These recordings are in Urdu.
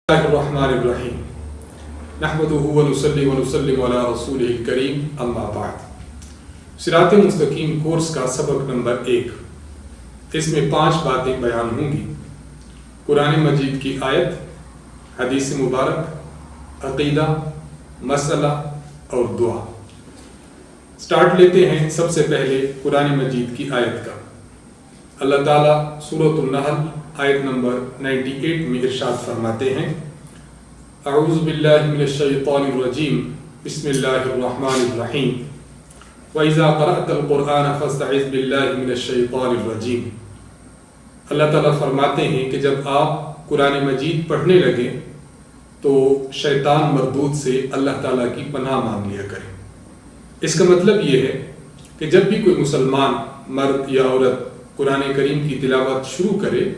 الرحمن الرحیم نحمدہ ونصلی ونسلم علی رسولہ الکریم اما بعد۔ صراط مستقیم کورس کا سبق نمبر 1، اس میں 5 باتیں بیان ہوں گی: قرآن مجید کی آیت، حدیث مبارک، عقیدہ، مسئلہ اور دعا۔ سٹارٹ لیتے ہیں سب سے پہلے قرآن مجید کی آیت کا۔ اللہ تعالیٰ سورۃ النحل آیت نمبر 98 میں ارشاد فرماتے ہیں: اعوذ باللہ من الشیطان الرجیم، بسم اللہ الرحمن الرحیم، وَإِذَا قَرَأْتَ الْقُرْآنَ فَاسْتَعِذْ بِاللَّهِ مِنَ الشَّيْطَانِ الرَّجِيمِ۔ اللہ تعالیٰ فرماتے ہیں کہ جب آپ قرآن مجید پڑھنے لگیں تو شیطان مردود سے اللہ تعالیٰ کی پناہ مانگ لیا کریں۔ اس کا مطلب یہ ہے کہ جب بھی کوئی مسلمان مرد یا عورت قرآن کریم کی تلاوت شروع کرے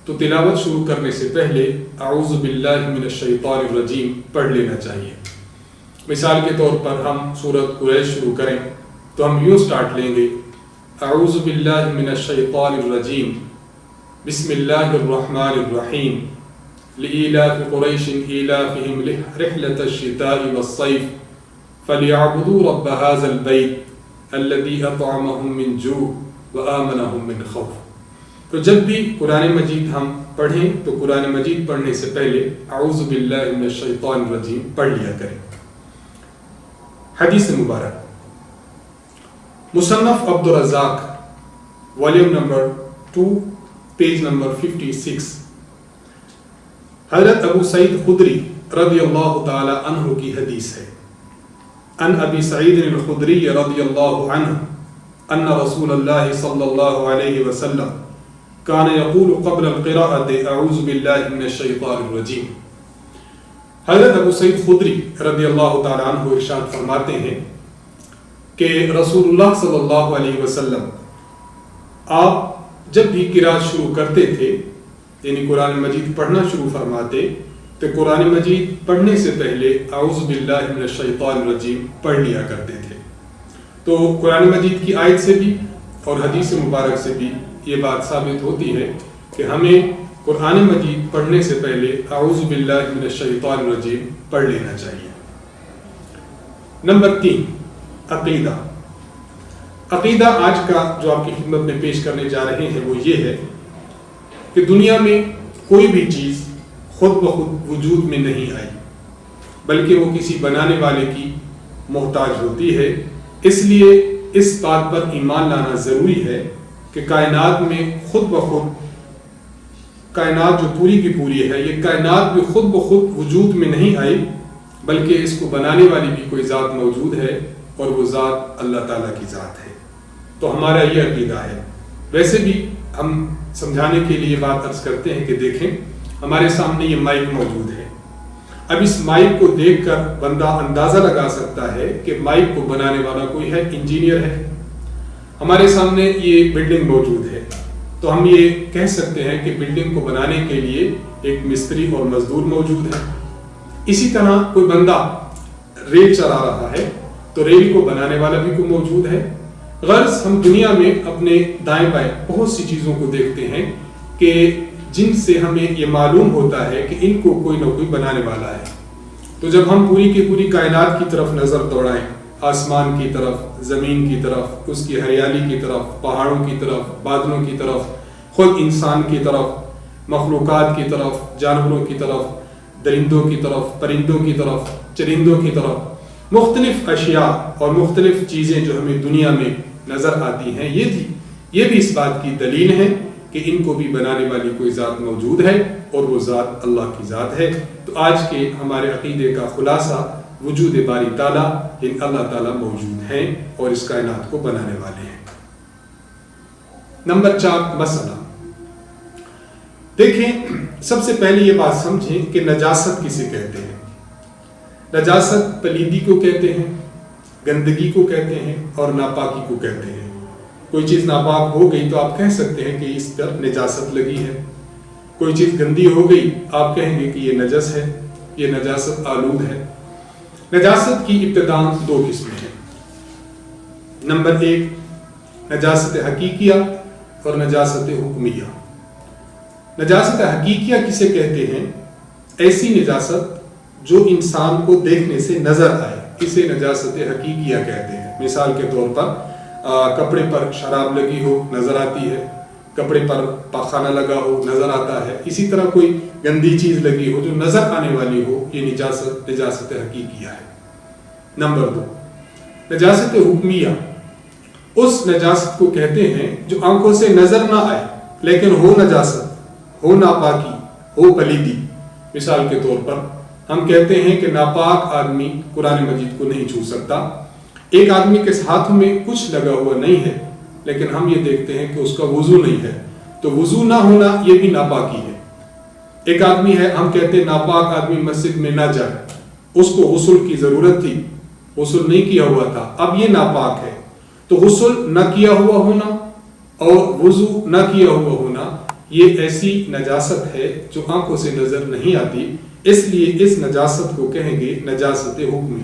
تو تلاوت شروع کرنے سے پہلے اعوذ باللہ من الشیطان الرجیم پڑھ لینا چاہیے۔ مثال کے طور پر ہم سورۃ قریش شروع کریں تو ہم یوں سٹارٹ لیں گے: اعوذ باللہ من الشیطان الرجیم، بسم اللہ الرحمن الرحیم، لإیلاف قریش ایلافہم رحلۃ الشتاء والصیف فلیعبدوا رب ھذا البیت الذی اطعمہم من جوع وآمنہم من خوف۔ تو جب بھی قرآن مجید ہم پڑھیں تو قرآن مجید پڑھنے سے پہلے اعوذ باللہ من الشیطان الرجیم پڑھ لیا کریں۔ حدیث مبارک، مصنف عبدالرزاق، والیوم نمبر 2، پیج نمبر 56، حضرت ابو سعید خدری رضی اللہ تعالی عنہ کی حدیث ہے: ان ابی سعید الخدری رضی اللہ عنہ ان رسول اللہ صلی اللہ علیہ وسلم کان یقول قبل القراءة اعوذ باللہ من الشیطان الرجیم۔ حضرت ابو سعید خدری رضی اللہ تعالی عنہ ارشاد فرماتے ہیں کہ رسول اللہ صلی اللہ علیہ وسلم آپ جب بھی قراءت شروع کرتے تھے، یعنی قرآن مجید پڑھنا شروع فرماتے تو قرآن مجید پڑھنے سے پہلے اعوذ باللہ من الشیطان الرجیم پڑھ لیا کرتے تھے۔ تو قرآن مجید کی آیت سے بھی اور حدیث مبارک سے بھی یہ بات ثابت ہوتی ہے کہ ہمیں قرآن مجید پڑھنے سے پہلے اعوذ باللہ من الشیطان الرجیم پڑھ لینا چاہیے۔ نمبر 3، عقیدہ۔ عقیدہ آج کا جو آپ کی خدمت میں پیش کرنے جا رہے ہیں وہ یہ ہے کہ دنیا میں کوئی بھی چیز خود بخود وجود میں نہیں آئی، بلکہ وہ کسی بنانے والے کی محتاج ہوتی ہے۔ اس لیے اس بات پر ایمان لانا ضروری ہے کہ کائنات میں خود بخود، کائنات جو پوری کی پوری ہے، یہ کائنات بھی خود بخود وجود میں نہیں آئی، بلکہ اس کو بنانے والی بھی کوئی ذات موجود ہے، اور وہ ذات اللہ تعالیٰ کی ذات ہے۔ تو ہمارا یہ عقیدہ ہے۔ ویسے بھی ہم سمجھانے کے لیے بات عرض کرتے ہیں کہ دیکھیں ہمارے سامنے یہ مائک موجود ہے۔ اب اس مائک کو دیکھ کر بندہ اندازہ لگا سکتا ہے کہ مائک کو بنانے والا کوئی ہے، انجینئر ہے۔ ہمارے سامنے یہ بلڈنگ موجود ہے تو ہم یہ کہہ سکتے ہیں کہ بلڈنگ کو بنانے کے لیے ایک مستری اور مزدور موجود ہے۔ اسی طرح کوئی بندہ ریل چلا رہا ہے تو ریل کو بنانے والا بھی کوئی موجود ہے۔ غرض ہم دنیا میں اپنے دائیں بائیں بہت سی چیزوں کو دیکھتے ہیں کہ جن سے ہمیں یہ معلوم ہوتا ہے کہ ان کو کوئی نہ کوئی بنانے والا ہے۔ تو جب ہم پوری کی پوری کائنات کی طرف نظر دوڑائیں، آسمان کی طرف، زمین کی طرف، اس کی ہریالی کی طرف، پہاڑوں کی طرف، بادلوں کی طرف، خود انسان کی طرف، مخلوقات کی طرف، جانوروں کی طرف، درندوں کی طرف، پرندوں کی طرف، چرندوں کی طرف، مختلف اشیاء اور مختلف چیزیں جو ہمیں دنیا میں نظر آتی ہیں، یہ بھی اس بات کی دلیل ہے کہ ان کو بھی بنانے والی کوئی ذات موجود ہے، اور وہ ذات اللہ کی ذات ہے۔ تو آج کے ہمارے عقیدے کا خلاصہ وجود باری تعالیٰ، ان اللہ تعالیٰ موجود ہیں اور اس کائنات کو بنانے والے ہیں۔ نمبر 4، مسئلہ۔ دیکھیں سب سے پہلے یہ بات سمجھیں کہ نجاست کسے کہتے ہیں۔ نجاست پلیدی کو کہتے ہیں، گندگی کو کہتے ہیں اور ناپاکی کو کہتے ہیں۔ کوئی چیز ناپاک ہو گئی تو آپ کہہ سکتے ہیں کہ اس پر نجاست لگی ہے۔ کوئی چیز گندی ہو گئی آپ کہیں گے کہ یہ نجس ہے، یہ نجاست آلود ہے۔ نجاست کی ابتداء 2 قسمیں ہیں۔ نمبر 1، نجاست حقیقیہ اور نجاست حکمیہ۔ نجاست حقیقیہ کسے کہتے ہیں ایسی نجاست جو انسان کو دیکھنے سے نظر آئے، اسے نجاست حقیقیہ کہتے ہیں۔ مثال کے طور پر کپڑے پر شراب لگی ہو نظر آتی ہے، کپڑے پر پاخانہ لگا ہو نظر آتا ہے، اسی طرح کوئی گندی چیز لگی ہو جو نظر آنے والی ہو، یہ نجاست حقیقیہ ہے۔ نمبر 2، نجاست حکمیہ اس نجاست کو کہتے ہیں جو آنکھوں سے نظر نہ آئے لیکن ہو نجاست، ہو ناپاکی، ہو پلیدی۔ مثال کے طور پر ہم کہتے ہیں کہ ناپاک آدمی قرآن مجید کو نہیں چھو سکتا۔ ایک آدمی کے ہاتھ میں کچھ لگا ہوا نہیں ہے لیکن ہم یہ دیکھتے ہیں کہ اس کا وضو نہیں ہے، تو وضو نہ ہونا یہ بھی ناپاکی ہے۔ ایک آدمی ہے، ہم کہتے ہیں ناپاک آدمی مسجد میں نہ جائے، اس کو غسل کی ضرورت تھی، غسل نہیں کیا ہوا تھا، اب یہ ناپاک ہے۔ تو غسل نہ کیا ہوا ہونا اور وضو نہ کیا ہوا ہونا یہ ایسی نجاست ہے جو آنکھوں سے نظر نہیں آتی، اس لیے اس نجاست کو کہیں گے نجاست حکمی۔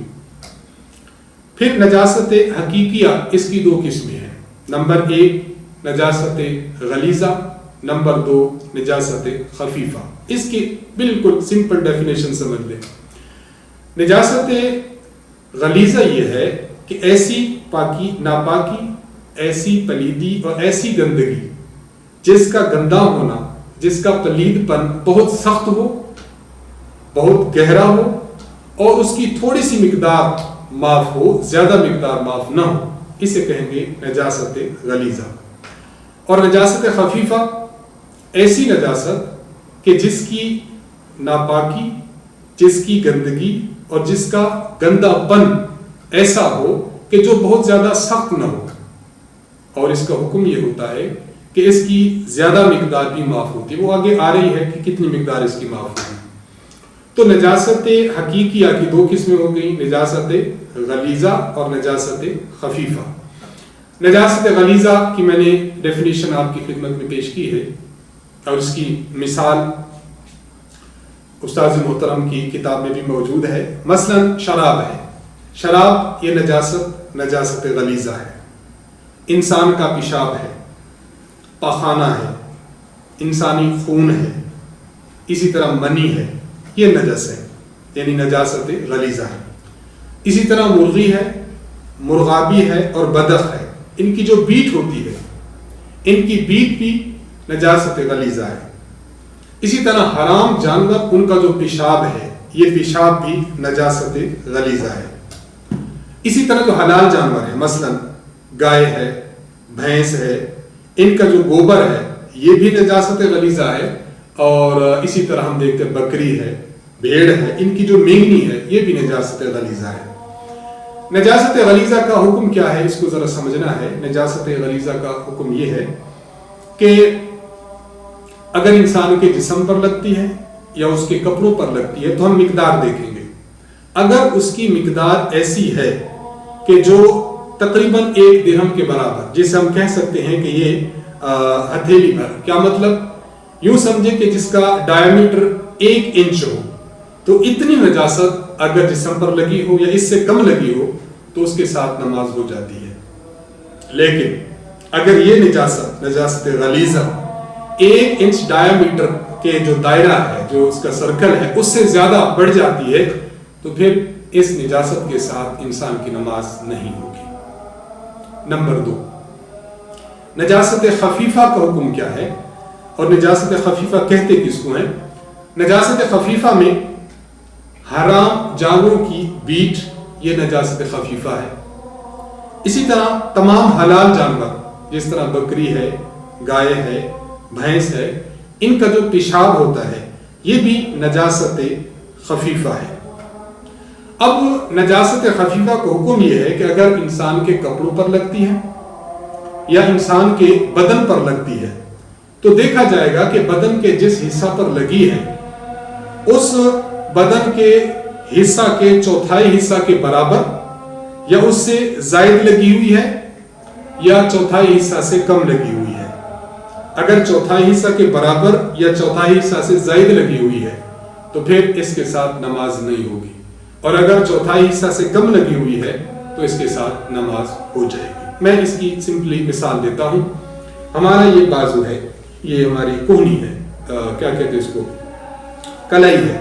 پھر نجاست حقیقیہ، اس کی 2 قسمیں ہیں۔ نمبر 1 نجاست غلیظہ، نمبر 2 نجاست خفیفہ۔ اس کی بالکل سمپل ڈیفینیشن سمجھ لیں۔ نجاست غلیظہ یہ ہے کہ ایسی پاکی، ناپاکی، ایسی پلیدی اور ایسی گندگی جس کا گندا ہونا، جس کا پلید پن بہت سخت ہو، بہت گہرا ہو اور اس کی تھوڑی سی مقدار معاف ہو، زیادہ مقدار معاف نہ ہو، اسے کہیں گے نجاست غلیظہ۔ اور نجاست خفیفہ ایسی نجاست کہ جس کی ناپاکی، جس کی گندگی اور جس کا گندا پن ایسا ہو کہ جو بہت زیادہ سخت نہ ہو، اور اس کا حکم یہ ہوتا ہے کہ اس کی زیادہ مقدار بھی معاف ہوتی ہے۔ وہ آگے آ رہی ہے کہ کتنی مقدار اس کی معاف ہوتی ہے۔ تو نجاست حقیقیہ کی 2 قسمیں ہو گئی، نجاست غلیظہ اور نجاست خفیفہ۔ نجاست غلیظہ کی میں نے ڈیفینیشن آپ کی خدمت میں پیش کی ہے، اور اس کی مثال استاذ محترم کی کتاب میں بھی موجود ہے۔ مثلا شراب ہے، شراب یہ نجاست غلیظہ ہے۔ انسان کا پیشاب ہے، پاخانہ ہے، انسانی خون ہے، اسی طرح منی ہے، یہ نجس ہے، یعنی نجاست غلیظہ ہے۔ اسی طرح مرغی ہے، مرغابی ہے اور بدخ ہے، ان کی جو بیٹ ہوتی ہے، ان کی بیٹ بھی نجاست غلیظہ ہے۔ اسی طرح حرام جانور، ان کا جو پیشاب ہے، یہ پیشاب بھی نجاست غلیظہ ہے۔ اسی طرح جو حلال جانور ہیں، مثلا گائے ہے، بھینس ہے، ان کا جو گوبر ہے یہ بھی نجاست غلیظہ ہے۔ اور اسی طرح ہم دیکھتے ہیں بکری ہے، بھیڑ ہے، ان کی جو مینگنی ہے یہ بھی نجاست غلیظہ ہے۔ نجاست غلیظہ کا حکم کیا ہے، اس کو ذرا سمجھنا ہے۔ نجاست غلیظہ کا حکم یہ ہے کہ اگر انسان کے جسم پر لگتی ہے یا اس کے کپڑوں پر لگتی ہے تو ہم مقدار دیکھیں گے۔ اگر اس کی مقدار ایسی ہے کہ جو تقریباً 1 درہم کے برابر، جسے ہم کہہ سکتے ہیں کہ یہ ہتھیلی بھر، کیا مطلب، یوں سمجھے کہ جس کا ڈائیمیٹر 1 انچ ہو، تو اتنی نجاست اگر جسم پر لگی ہو یا اس سے کم لگی ہو تو اس کے ساتھ نماز ہو جاتی ہے۔ لیکن اگر یہ نجاست غلیظہ 1 انچ ڈائیمیٹر کے جو دائرہ ہے، جو اس کا سرکل ہے، اس سے زیادہ بڑھ جاتی ہے تو پھر اس نجاست کے ساتھ انسان کی نماز نہیں ہوگی۔ نمبر 2 نجاست خفیفہ کا حکم کیا ہے، اور نجاست خفیفہ کہتے کس کو ہیں؟ نجاست خفیفہ میں حرام جانوروں کی بیٹ، یہ نجاست خفیفہ ہے۔ اسی طرح تمام حلال جانور، جس طرح بکری ہے، گائے ہے، بھینس ہے، ان کا جو پیشاب ہوتا ہے یہ بھی نجاست خفیفہ ہے۔ اب نجاست خفیفہ کا حکم یہ ہے کہ اگر انسان کے کپڑوں پر لگتی ہے یا انسان کے بدن پر لگتی ہے تو دیکھا جائے گا کہ بدن کے جس حصہ پر لگی ہے اس بدن کے حصہ کے 1/4 حصہ کے برابر یا اس سے زائد لگی ہوئی ہے یا 1/4 حصہ سے کم لگی ہوئی ہے۔ اگر 1/4 حصہ کے برابر یا 1/4 حصہ سے زائد لگی ہوئی ہے تو پھر اس کے ساتھ نماز نہیں ہوگی، اور اگر 1/4 حصہ سے کم لگی ہوئی ہے تو اس کے ساتھ نماز ہو جائے گی۔ میں اس کی سمپلی مثال دیتا ہوں۔ ہمارا یہ بازو ہے، یہ ہماری کوہنی ہے، کیا کہتے ہیں اس کو، کلائی ہے۔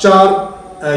4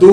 2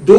2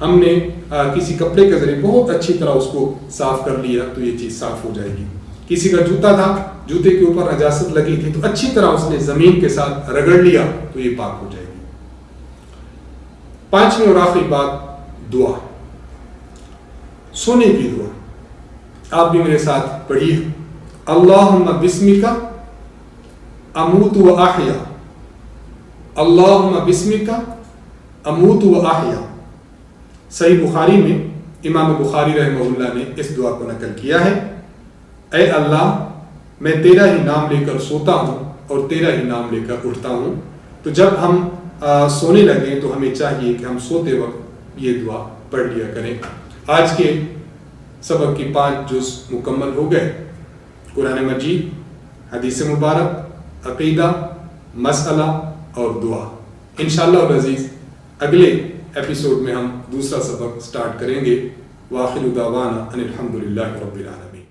ہم نے کسی کپڑے کے ذریعے بہت اچھی طرح اس کو صاف کر لیا تو یہ چیز صاف ہو جائے گی. کسی کا جوتا تھا, جوتے کے اوپر نجاست لگی تھی تو اچھی طرح اس نے زمین کے ساتھ رگڑ لیا تو یہ پاک ہو جائے گی. پانچویں اور آخری بات دعا, سونے کی دعا. آپ بھی میرے ساتھ پڑھیے, اللہم بسمک اموت و احیا, اللہم بسمک اموت و احیا. صحیح بخاری میں امام بخاری رحمہ اللہ نے اس دعا کو نقل کیا ہے, اے اللہ میں تیرا ہی نام لے کر سوتا ہوں اور تیرا ہی نام لے کر اٹھتا ہوں. تو جب ہم سونے لگیں تو ہمیں چاہیے کہ ہم سوتے وقت یہ دعا پڑھ لیا کریں. آج کے سبق کی 5 جز مکمل ہو گئے. قرآن مجید, حدیث مبارک, عقیدہ, مسئلہ اور دعا. انشاءاللہ العزیز اگلے ایپیسوڈ میں ہم دوسرا سبق سٹارٹ کریں گے. وآخر دعوانا ان الحمدللہ رب العالمین.